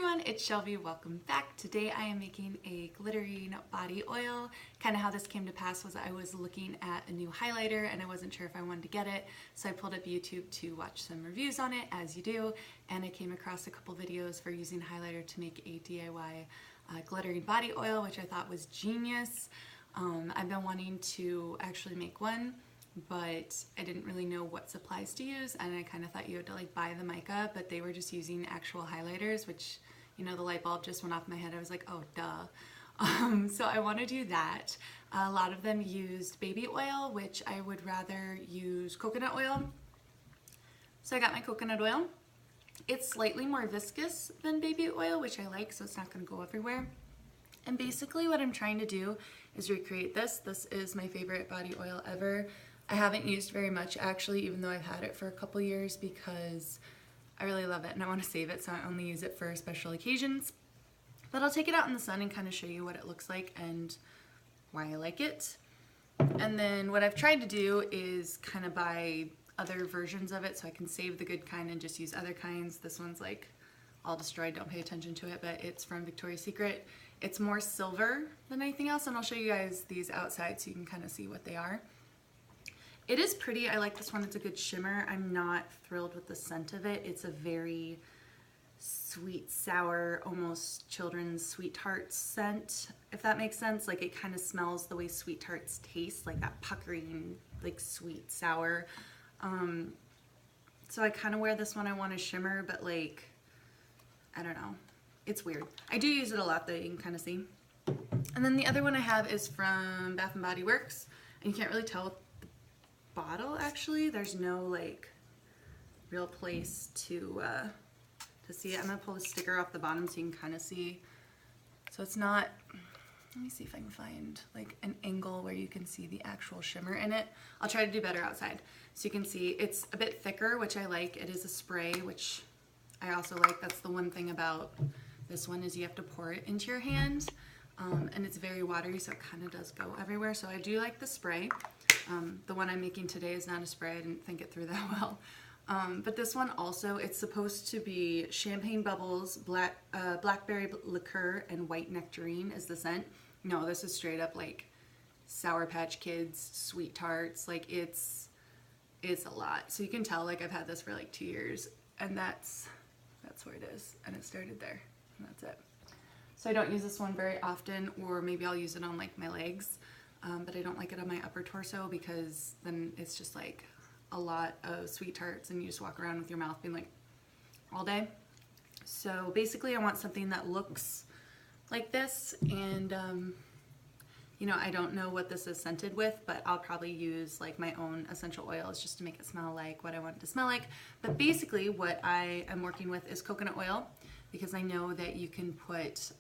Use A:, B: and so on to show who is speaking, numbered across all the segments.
A: everyone, it's Shelby. Welcome back. Today I am making a glittering body oil. Kind of how this came to pass was I was looking at a new highlighter and I wasn't sure if I wanted to get it, so I pulled up YouTube to watch some reviews on it, as you do, and I came across a couple videos for using highlighter to make a DIY glittering body oil, which I thought was genius. I've been wanting to actually make one, but I didn't really know what supplies to use, and I kind of thought you had to like buy the mica, but they were just using actual highlighters, which, you know, the light bulb just went off my head. I was like, oh duh. So I want to do that. A lot of them used baby oil, which I would rather use coconut oil. So I got my coconut oil. It's slightly more viscous than baby oil, which I like, so it's not going to go everywhere. And basically what I'm trying to do is recreate this. This is my favorite body oil ever. I haven't used very much actually, even though I've had it for a couple years, because I really love it and I want to save it, so I only use it for special occasions. But I'll take it out in the sun and kind of show you what it looks like and why I like it. And then what I've tried to do is kind of buy other versions of it so I can save the good kind and just use other kinds. This one's like all destroyed, don't pay attention to it, but it's from Victoria's Secret. It's more silver than anything else, and I'll show you guys these outside so you can kind of see what they are. It is pretty. I like this one. It's a good shimmer. I'm not thrilled with the scent of it. It's a very sweet, sour, almost children's sweet tarts scent, if that makes sense. Like, it kind of smells the way sweet tarts taste, like that puckering, like sweet, sour. So I kind of wear this one. I want a shimmer, but like, I don't know. It's weird. I do use it a lot though, you can kind of see. And then the other one I have is from Bath & Body Works. And you can't really tell with the bottle actually. There's no like real place to see it. I'm gonna pull the sticker off the bottom so you can kind of see. So it's not, let me see if I can find like an angle where you can see the actual shimmer in it. I'll try to do better outside. So you can see it's a bit thicker, which I like. It is a spray, which I also like. That's the one thing about this one, is you have to pour it into your hand, and it's very watery, so it kind of does go everywhere. So I do like the spray. The one I'm making today is not a spray. I didn't think it through that well. But this one also, it's supposed to be champagne bubbles, blackberry liqueur, and white nectarine is the scent. No, this is straight up like Sour Patch Kids, sweet tarts. Like, it's a lot. So you can tell, like, I've had this for like 2 years, and that's where it is, and it started there, and that's it. So I don't use this one very often, or maybe I'll use it on like my legs, but I don't like it on my upper torso, because then it's just like a lot of sweet tarts and you just walk around with your mouth being like all day. So basically I want something that looks like this, and you know, I don't know what this is scented with, but I'll probably use like my own essential oils just to make it smell like what I want it to smell like. But basically what I am working with is coconut oil, because I know that you can put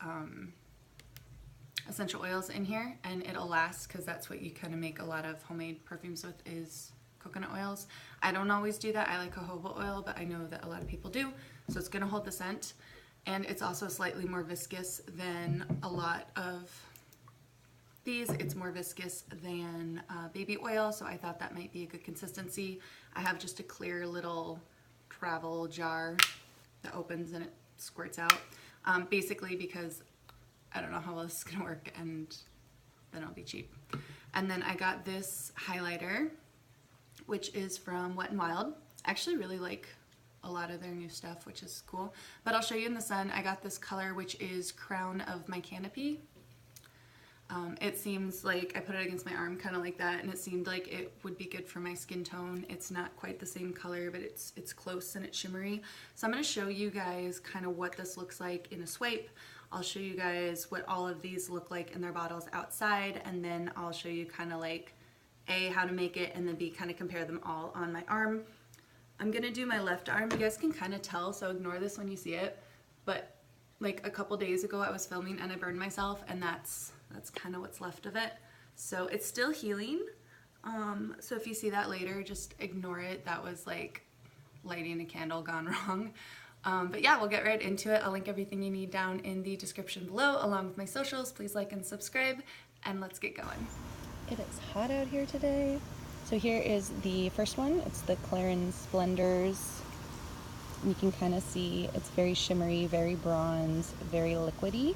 A: essential oils in here and it'll last, because that's what you kind of make a lot of homemade perfumes with, is coconut oils. I don't always do that. I like jojoba oil, but I know that a lot of people do, so it's going to hold the scent. And it's also slightly more viscous than a lot of these. It's more viscous than baby oil, so I thought that might be a good consistency. I have just a clear little travel jar that opens and it squirts out, basically because I don't know how well this is gonna work, and then it'll be cheap. And then I got this highlighter, which is from Wet n Wild. I actually really like a lot of their new stuff, which is cool, but I'll show you in the sun. I got this color, which is Crown of My Canopy. It seems like I put it against my arm kind of like that, and it seemed like it would be good for my skin tone. It's not quite the same color, but it's close and it's shimmery. So I'm going to show you guys kind of what this looks like in a swipe. I'll show you guys what all of these look like in their bottles outside, and then I'll show you kind of like A, how to make it, and then B, kind of compare them all on my arm. I'm going to do my left arm. You guys can kind of tell, so ignore this when you see it, but like a couple days ago I was filming and I burned myself, and that's kind of what's left of it. So it's still healing. So if you see that later, just ignore it. That was like lighting a candle gone wrong. But yeah, we'll get right into it. I'll link everything you need down in the description below, along with my socials. Please like and subscribe, and let's get going.
B: It is hot out here today. So here is the first one. It's the Clarins Splendors You can kind of see it's very shimmery, very bronze, very liquidy.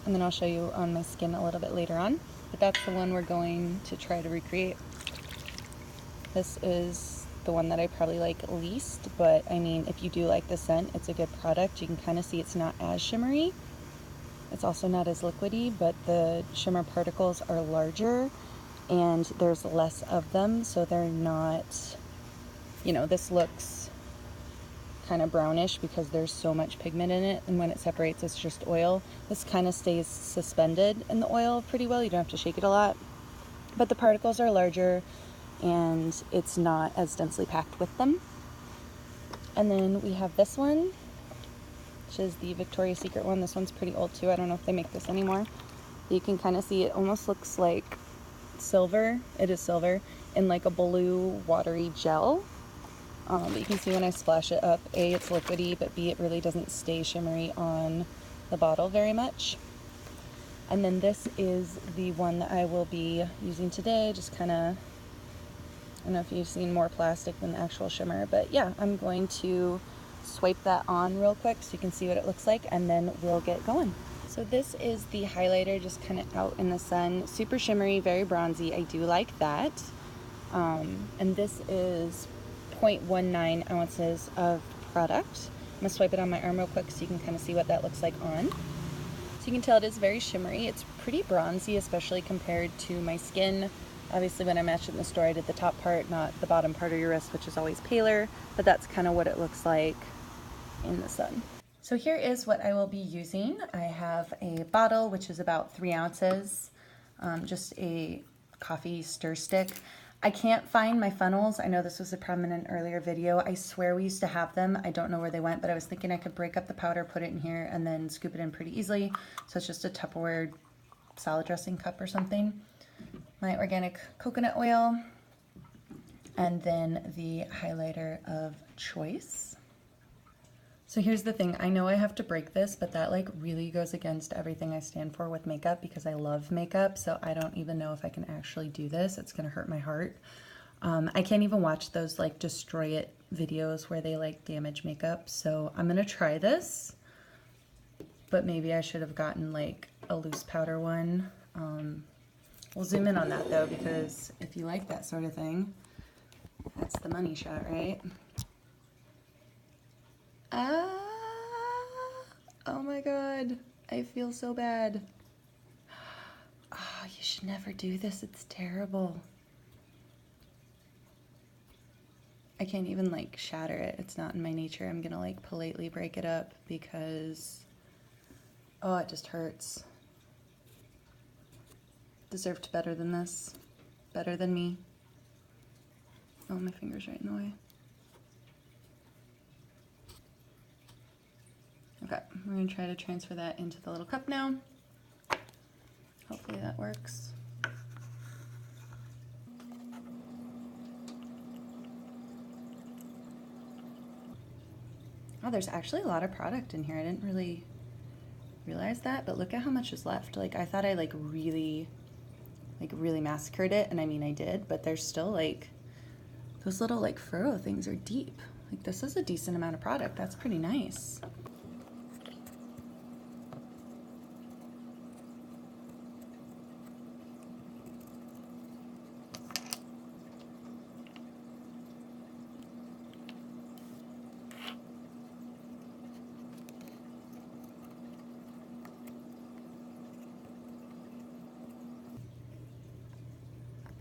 B: And then I'll show you on my skin a little bit later on. But that's the one we're going to try to recreate. This is the one that I probably like least, but I mean, if you do like the scent, it's a good product. You can kind of see it's not as shimmery. It's also not as liquidy, but the shimmer particles are larger and there's less of them, so they're not, you know, this looks kind of brownish because there's so much pigment in it, and when it separates it's just oil. This kind of stays suspended in the oil pretty well. You don't have to shake it a lot, but the particles are larger and it's not as densely packed with them. And then we have this one, which is the Victoria's Secret one. This one's pretty old too. I don't know if they make this anymore. You can kind of see it almost looks like silver. It is silver in like a blue watery gel. But you can see when I splash it up, A, it's liquidy, but B, it really doesn't stay shimmery on the bottle very much. And then this is the one that I will be using today. Just kind of, I don't know if you've seen more plastic than the actual shimmer, but yeah, I'm going to swipe that on real quick so you can see what it looks like, and then we'll get going. So this is the highlighter, just kind of out in the sun. Super shimmery, very bronzy. I do like that. And this is 0.19 ounces of product. I'm gonna swipe it on my arm real quick so you can kind of see what that looks like on. So you can tell it is very shimmery. It's pretty bronzy, especially compared to my skin. Obviously when I matched it in the store, I did the top part, not the bottom part of your wrist, which is always paler, but that's kind of what it looks like in the sun. So here is what I will be using. I have a bottle, which is about 3 ounces, just a coffee stir stick. I can't find my funnels. I know this was a prominent earlier video. I swear we used to have them. I don't know where they went, but I was thinking I could break up the powder, put it in here, and then scoop it in pretty easily. So it's just a Tupperware salad dressing cup or something. My organic coconut oil, and then the highlighter of choice. So here's the thing, I know I have to break this, but that like really goes against everything I stand for with makeup because I love makeup, so I don't even know if I can actually do this. It's gonna hurt my heart. I can't even watch those like destroy it videos where they like damage makeup, so I'm gonna try this, but maybe I should have gotten like a loose powder one. We'll zoom in on that though, because if you like that sort of thing, that's the money shot, right? Oh my god, I feel so bad. Oh, you should never do this, it's terrible. I can't even like shatter it, it's not in my nature. I'm gonna like politely break it up because, oh, it just hurts. Deserved better than this, better than me. Oh, my finger's right in the way. Okay, we're gonna try to transfer that into the little cup now. Hopefully that works. Oh, there's actually a lot of product in here. I didn't really realize that, but look at how much is left. Like, I thought I really massacred it, and I mean I did, but there's still like, those little like furrow things are deep. Like, this is a decent amount of product. That's pretty nice.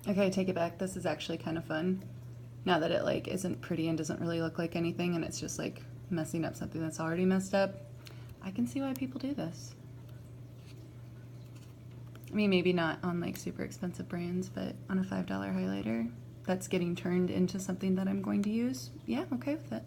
B: Okay, I take it back. This is actually kind of fun. Now that it like isn't pretty and doesn't really look like anything, and it's just like messing up something that's already messed up, I can see why people do this. I mean, maybe not on like super expensive brands, but on a $5 highlighter that's getting turned into something that I'm going to use, yeah, I'm okay with it.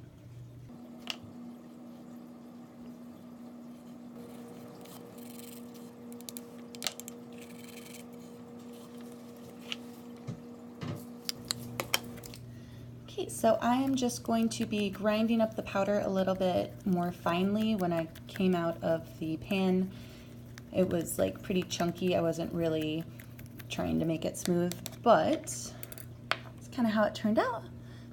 B: Okay, so I am just going to be grinding up the powder a little bit more finely. When I came out of the pan, it was like pretty chunky. I wasn't really trying to make it smooth, but it's kind of how it turned out.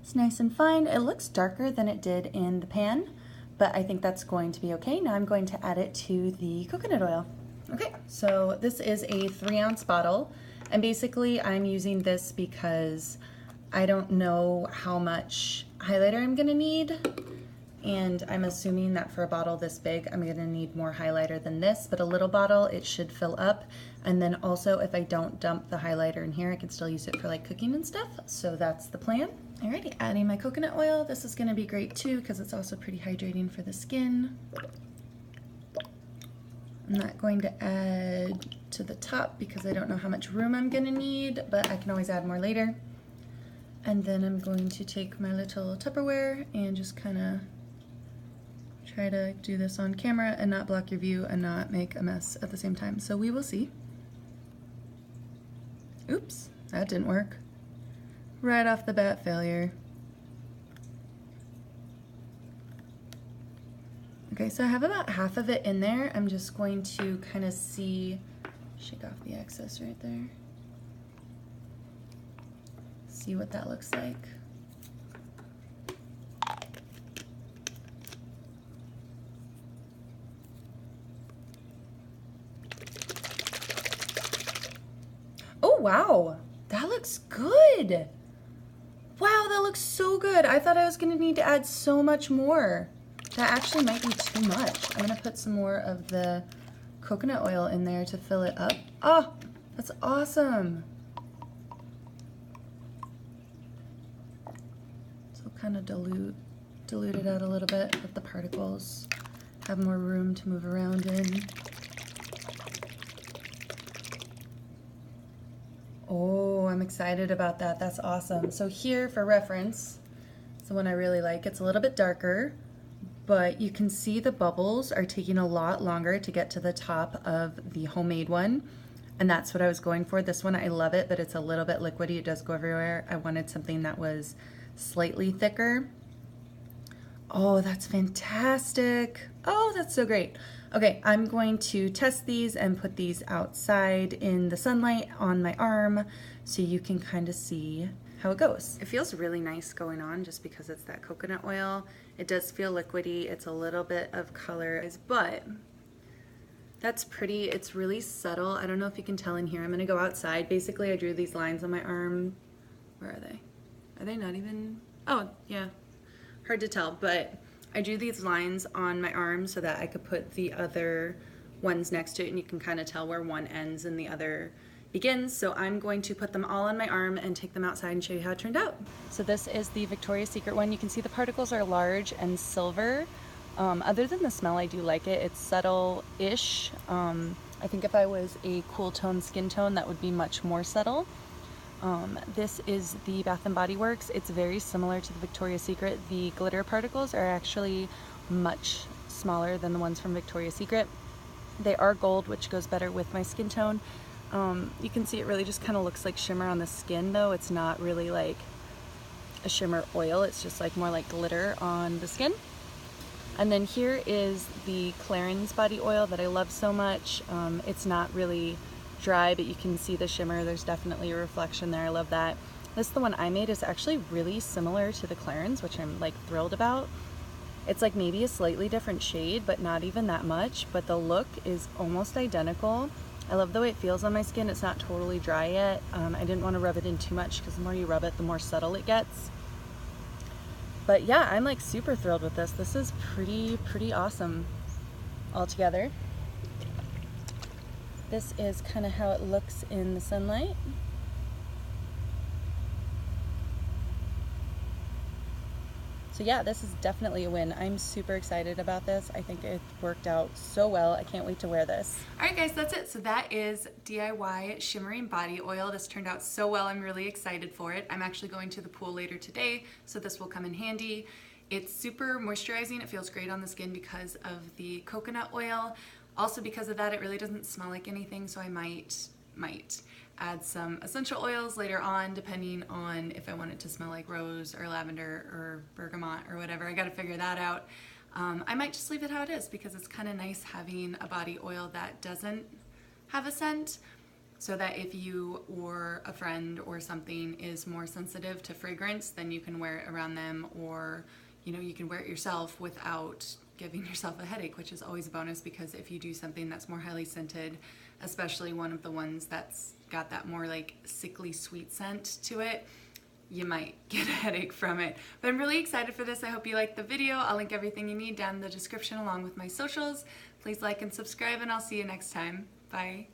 B: It's nice and fine. It looks darker than it did in the pan, but I think that's going to be okay. Now I'm going to add it to the coconut oil. Okay, so this is a 3-ounce bottle, and basically I'm using this because I don't know how much highlighter I'm gonna need, and I'm assuming that for a bottle this big, I'm gonna need more highlighter than this, but a little bottle, it should fill up. And then also, if I don't dump the highlighter in here, I can still use it for like cooking and stuff. So that's the plan. Alrighty, adding my coconut oil. This is gonna be great too, because it's also pretty hydrating for the skin. I'm not going to add to the top because I don't know how much room I'm gonna need, but I can always add more later. And then I'm going to take my little Tupperware and just kind of try to do this on camera and not block your view and not make a mess at the same time. So we will see. Oops, that didn't work. Right off the bat, failure. Okay, so I have about half of it in there. I'm just going to kind of shake off the excess right there. See what that looks like. Oh, wow, that looks good. Wow, that looks so good. I thought I was gonna need to add so much more. That actually might be too much. I'm gonna put some more of the coconut oil in there to fill it up. Oh, that's awesome. So kind of dilute it out a little bit, let the particles have more room to move around in. Oh, I'm excited about that. That's awesome. So here, for reference, is the one I really like. It's a little bit darker, but you can see the bubbles are taking a lot longer to get to the top of the homemade one. And that's what I was going for. This one, I love it, but it's a little bit liquidy. It does go everywhere. I wanted something that was slightly thicker. Oh, that's fantastic. Oh, that's so great. Okay, I'm going to test these and put these outside in the sunlight on my arm so you can kind of see how it goes. It feels really nice going on just because it's that coconut oil. It does feel liquidy. It's a little bit of color, but that's pretty. It's really subtle. I don't know if you can tell in here. I'm gonna go outside. Basically, I drew these lines on my arm. Where are they? Are they not even? Oh, yeah. Hard to tell, but I drew these lines on my arm so that I could put the other ones next to it, and you can kind of tell where one ends and the other begins. So I'm going to put them all on my arm and take them outside and show you how it turned out. So this is the Victoria's Secret one. You can see the particles are large and silver. Other than the smell, I do like it. It's subtle-ish. I think if I was a cool tone skin tone, that would be much more subtle. This is the Bath & Body Works. It's very similar to the Victoria's Secret. The glitter particles are actually much smaller than the ones from Victoria's Secret. They are gold, which goes better with my skin tone. You can see it really just kind of looks like shimmer on the skin though. It's not really like a shimmer oil. It's just like more like glitter on the skin. And then here is the Clarins body oil that I love so much. It's not really dry, but you can see the shimmer. There's definitely a reflection there. I love that. This, the one I made, is actually really similar to the Clarins, which I'm like thrilled about. It's like maybe a slightly different shade, but not even that much, but the look is almost identical. I love the way it feels on my skin. It's not totally dry yet. I didn't want to rub it in too much because the more you rub it, the more subtle it gets. But yeah, I'm like super thrilled with this. This is pretty awesome altogether. This is kind of how it looks in the sunlight. So yeah, this is definitely a win. I'm super excited about this. I think it worked out so well. I can't wait to wear this.
A: All right guys, that's it. So that is DIY Shimmering Body Oil. This turned out so well. I'm really excited for it. I'm actually going to the pool later today, so this will come in handy. It's super moisturizing. It feels great on the skin because of the coconut oil. Also because of that, it really doesn't smell like anything, so I might add some essential oils later on, depending on if I want it to smell like rose or lavender or bergamot or whatever. I gotta figure that out. I might just leave it how it is because it's kind of nice having a body oil that doesn't have a scent. so that if you or a friend or something is more sensitive to fragrance, then you can wear it around them, or you can wear it yourself without giving yourself a headache, which is always a bonus, because if you do something that's more highly scented, especially one of the ones that's got that more like sickly sweet scent to it, you might get a headache from it. But I'm really excited for this. I hope you liked the video. I'll link everything you need down in the description along with my socials. Please like and subscribe, and I'll see you next time. Bye.